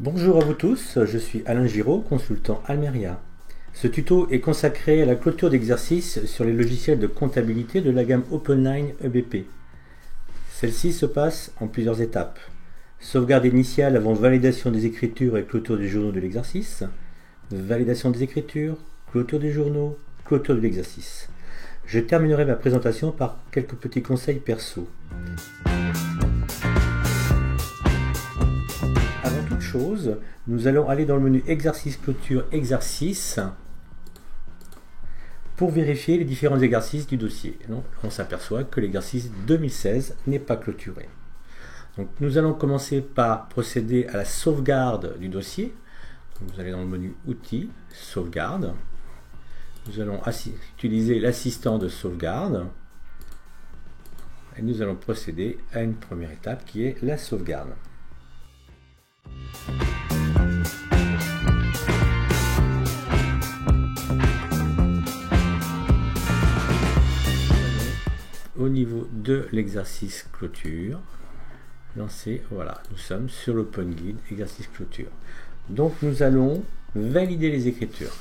Bonjour à vous tous, je suis Alain Giraud, consultant Almeria. Ce tuto est consacré à la clôture d'exercices sur les logiciels de comptabilité de la gamme OpenLine EBP. Celle-ci se passe en plusieurs étapes. Sauvegarde initiale avant validation des écritures et clôture des journaux de l'exercice. Validation des écritures, clôture des journaux, clôture de l'exercice. Je terminerai ma présentation par quelques petits conseils perso. Avant toute chose, nous allons aller dans le menu Exercice, Clôture, Exercice pour vérifier les différents exercices du dossier. Donc, on s'aperçoit que l'exercice 2016 n'est pas clôturé. Donc, nous allons commencer par procéder à la sauvegarde du dossier. Donc, vous allez dans le menu Outils, Sauvegarde. Nous allons utiliser l'assistant de sauvegarde. Et nous allons procéder à une première étape qui est la sauvegarde. Au niveau de l'exercice clôture, lancer, voilà, nous sommes sur l'Open Guide exercice clôture. Donc nous allons valider les écritures.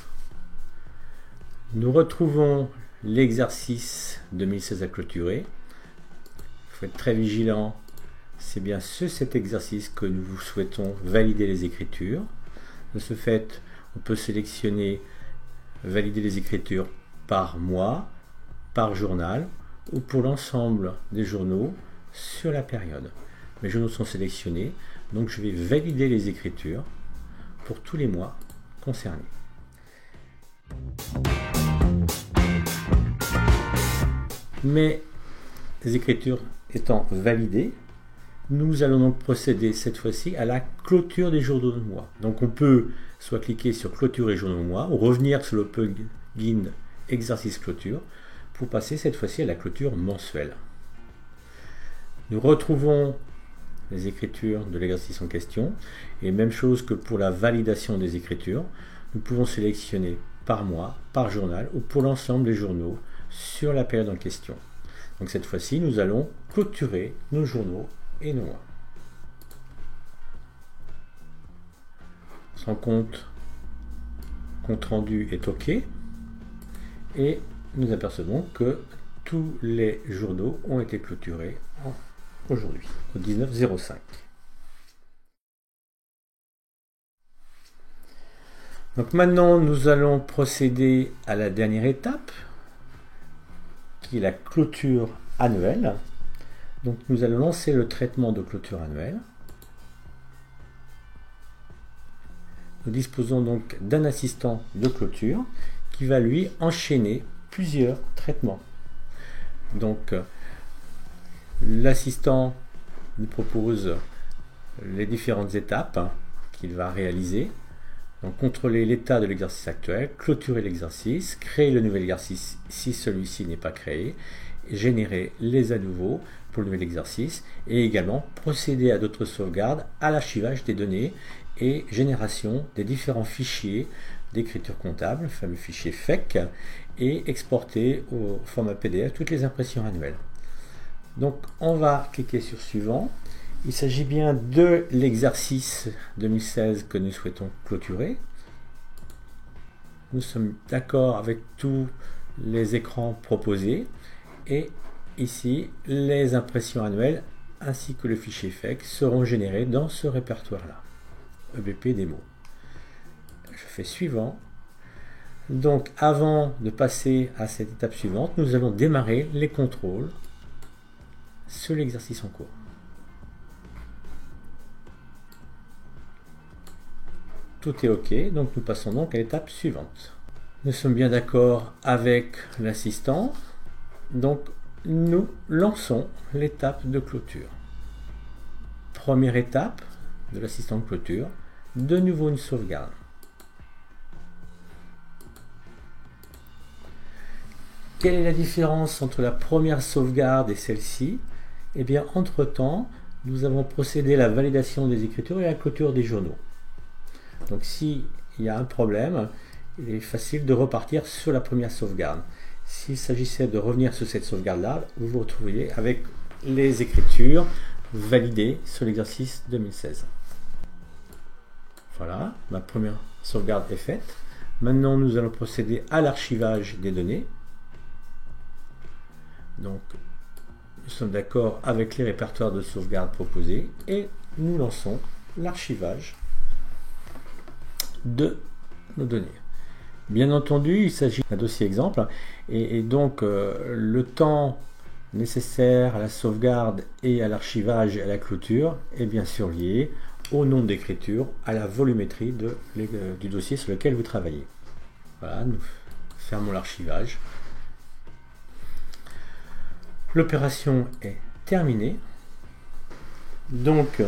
Nous retrouvons l'exercice 2016 à clôturer. Il faut être très vigilant. C'est bien cet exercice que nous souhaitons valider les écritures. De ce fait, on peut sélectionner valider les écritures par mois, par journal ou pour l'ensemble des journaux sur la période. Mes journaux sont sélectionnés, donc je vais valider les écritures pour tous les mois concernés. Mes écritures étant validées, nous allons donc procéder cette fois-ci à la clôture des journaux de mois. Donc on peut soit cliquer sur clôture et journaux de mois ou revenir sur l'Open Guide exercice clôture pour passer cette fois-ci à la clôture mensuelle. Nous retrouvons les écritures de l'exercice en question et même chose que pour la validation des écritures, nous pouvons sélectionner par mois, par journal ou pour l'ensemble des journaux sur la période en question. Donc cette fois-ci, nous allons clôturer nos journaux et nos mois. Sans compte rendu est OK et nous apercevons que tous les journaux ont été clôturés aujourd'hui, au 19/05. Donc maintenant, nous allons procéder à la dernière étape, qui est la clôture annuelle. Donc nous allons lancer le traitement de clôture annuelle. Nous disposons donc d'un assistant de clôture qui va lui enchaîner plusieurs traitements. Donc l'assistant nous propose les différentes étapes qu'il va réaliser. Donc contrôler l'état de l'exercice actuel, clôturer l'exercice, créer le nouvel exercice si celui-ci n'est pas créé, générer les à nouveau pour le nouvel exercice et également procéder à d'autres sauvegardes, à l'archivage des données et génération des différents fichiers d'écriture comptable, le fameux fichier FEC, et exporter au format PDF toutes les impressions annuelles. Donc on va cliquer sur suivant. Il s'agit bien de l'exercice 2016 que nous souhaitons clôturer. Nous sommes d'accord avec tous les écrans proposés et ici les impressions annuelles ainsi que le fichier FEC seront générés dans ce répertoire-là, EBP démo. Je fais suivant. Donc avant de passer à cette étape suivante, nous allons démarrer les contrôles sur l'exercice en cours. Tout est OK, donc nous passons donc à l'étape suivante. Nous sommes bien d'accord avec l'assistant, donc nous lançons l'étape de clôture. Première étape de l'assistant de clôture, de nouveau une sauvegarde. Quelle est la différence entre la première sauvegarde et celle-ci? Eh bien, entre-temps, nous avons procédé à la validation des écritures et à la clôture des journaux. Donc s'il y a un problème, il est facile de repartir sur la première sauvegarde. S'il s'agissait de revenir sur cette sauvegarde-là, vous vous retrouveriez avec les écritures validées sur l'exercice 2016. Voilà, ma première sauvegarde est faite. Maintenant, nous allons procéder à l'archivage des données. Donc, nous sommes d'accord avec les répertoires de sauvegarde proposés et nous lançons l'archivage de nos données. Bien entendu, il s'agit d'un dossier exemple et donc le temps nécessaire à la sauvegarde et à l'archivage et à la clôture est bien sûr lié au nombre d'écritures, à la volumétrie du dossier sur lequel vous travaillez. Voilà, nous fermons l'archivage. L'opération est terminée. Donc,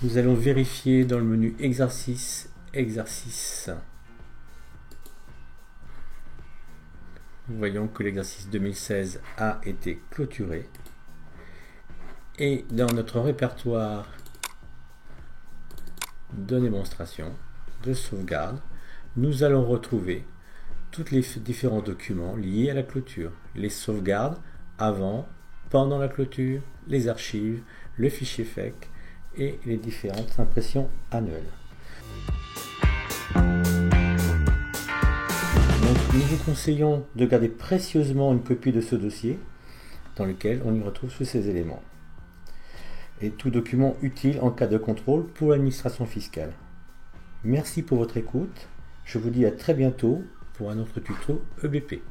nous allons vérifier dans le menu exercice. Nous voyons que l'exercice 2016 a été clôturé. Et dans notre répertoire de démonstration, de sauvegarde, nous allons retrouver tous les différents documents liés à la clôture. Les sauvegardes avant, pendant la clôture, les archives, le fichier FEC et les différentes impressions annuelles. Donc, nous vous conseillons de garder précieusement une copie de ce dossier dans lequel on y retrouve tous ces éléments. Et tout document utile en cas de contrôle pour l'administration fiscale. Merci pour votre écoute. Je vous dis à très bientôt pour un autre tuto EBP.